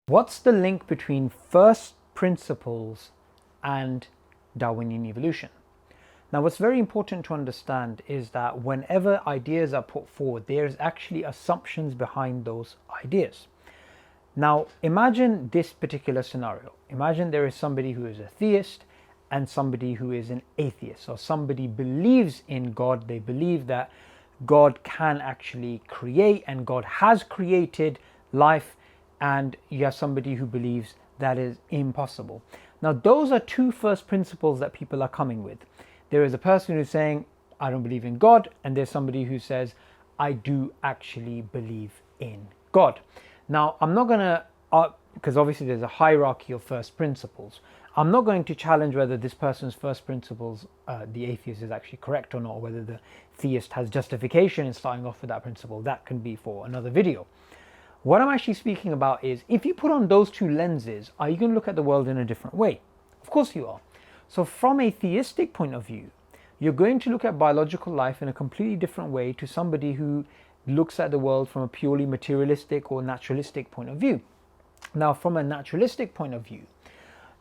What's the link between first principles and Darwinian evolution? Now, what's very important to understand is that whenever ideas are put forward, there's actually assumptions behind those ideas. Now, imagine this particular scenario. Imagine there is somebody who is a theist and somebody who is an atheist. So somebody believes in God, they believe that God can actually create and God has created life, and you have somebody who believes that is impossible. Now, those are two first principles that people are coming with. There is a person who's saying, I don't believe in God, and there's somebody who says, I do actually believe in God. Now, I'm not going to, because obviously there's a hierarchy of first principles. I'm not going to challenge whether this person's first principles, the atheist, is actually correct or not, or whether the theist has justification in starting off with that principle. That can be for another video. What I'm actually speaking about is, if you put on those two lenses, are you going to look at the world in a different way? Of course you are. So from a theistic point of view, you're going to look at biological life in a completely different way to somebody who looks at the world from a purely materialistic or naturalistic point of view. Now, from a naturalistic point of view,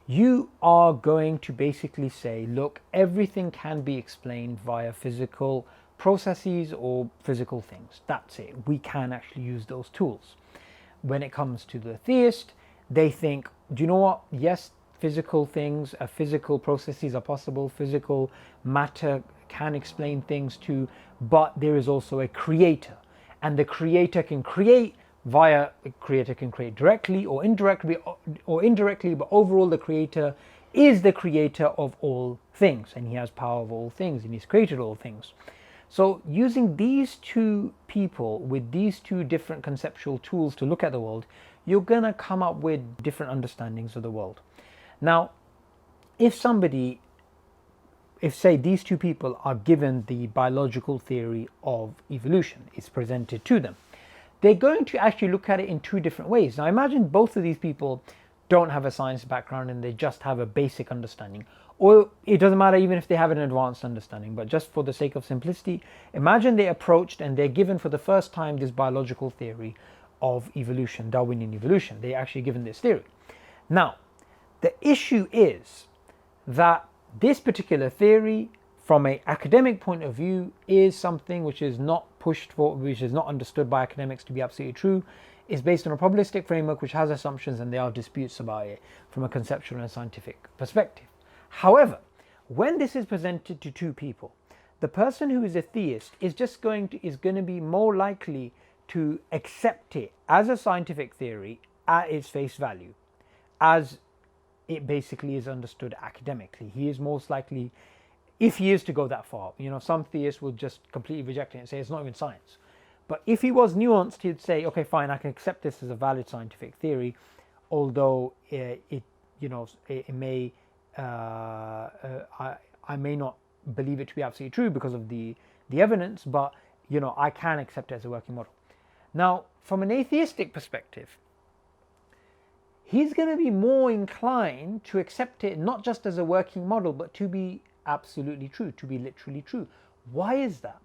you are going to basically say, look, everything can be explained via physical processes or physical things. That's it. We can actually use those tools. When it comes to the theist, they think, do you know what? Yes, physical things, physical processes are possible. Physical matter can explain things too, but there is also a creator, and the creator can create via, the creator can create directly or indirectly, but overall the creator is the creator of all things, and he has power of all things, and he's created all things. So using these two people with these two different conceptual tools to look at the world, you're going to come up with different understandings of the world. Now, if say these two people are given the biological theory of evolution, is presented to them, they're going to actually look at it in two different ways. Now, imagine both of these people don't have a science background and they just have a basic understanding. Or it doesn't matter even if they have an advanced understanding, but just for the sake of simplicity, imagine they approached and they're given for the first time this biological theory of evolution, Darwinian evolution. They're actually given this theory. Now, the issue is that this particular theory, from an academic point of view, is something which is not pushed for, which is not understood by academics to be absolutely true. It's based on a probabilistic framework which has assumptions, and there are disputes about it from a conceptual and scientific perspective. However, when this is presented to two people, the person who is a theist is going to be more likely to accept it as a scientific theory at its face value, as it basically is understood academically. He is most likely, if he is to go that far, some theists will just completely reject it and say it's not even science. But if he was nuanced, he'd say, okay, fine, I can accept this as a valid scientific theory, although I may not believe it to be absolutely true because of the evidence, but I can accept it as a working model. Now, from an atheistic perspective, he's going to be more inclined to accept it not just as a working model, but to be absolutely true, to be literally true. Why is that?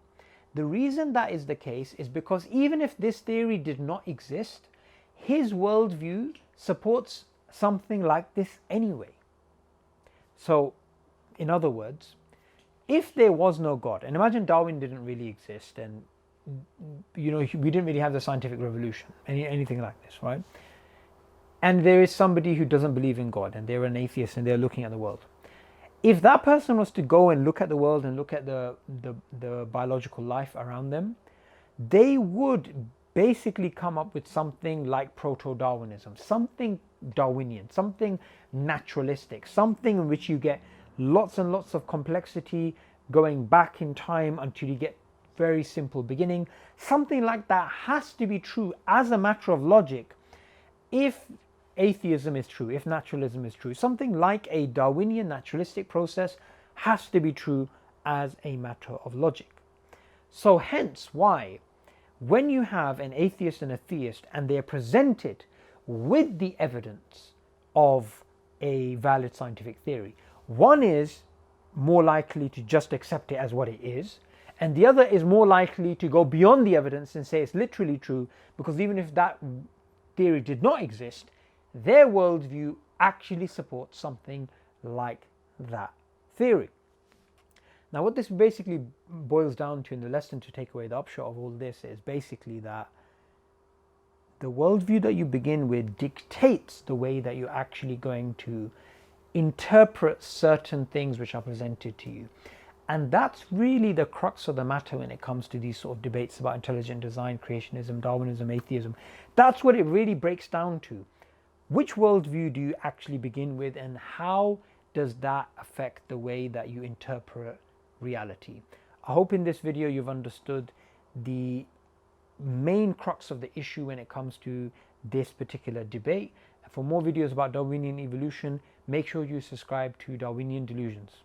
The reason that is the case is because even if this theory did not exist, his worldview supports something like this anyway. So, in other words, if there was no God, and imagine Darwin didn't really exist, and we didn't really have the scientific revolution, anything like this, right? And there is somebody who doesn't believe in God, and they're an atheist, and they're looking at the world. If that person was to go and look at the world and look at the biological life around them, they would basically come up with something like proto-Darwinism, something Darwinian, something naturalistic, something in which you get lots and lots of complexity going back in time until you get very simple beginning. Something like that has to be true as a matter of logic if atheism is true, if naturalism is true. Something like a Darwinian naturalistic process has to be true as a matter of logic. So hence why, when you have an atheist and a theist and they are presented with the evidence of a valid scientific theory, one is more likely to just accept it as what it is, and the other is more likely to go beyond the evidence and say it's literally true, because even if that theory did not exist, their worldview actually supports something like that theory. Now, what this basically boils down to in the lesson, to take away the upshot of all this, is basically that the worldview that you begin with dictates the way that you're actually going to interpret certain things which are presented to you. And that's really the crux of the matter when it comes to these sort of debates about intelligent design, creationism, Darwinism, atheism. That's what it really breaks down to. Which worldview do you actually begin with, and how does that affect the way that you interpret reality? I hope in this video you've understood the main crux of the issue when it comes to this particular debate. For more videos about Darwinian evolution, make sure you subscribe to Darwinian Delusions.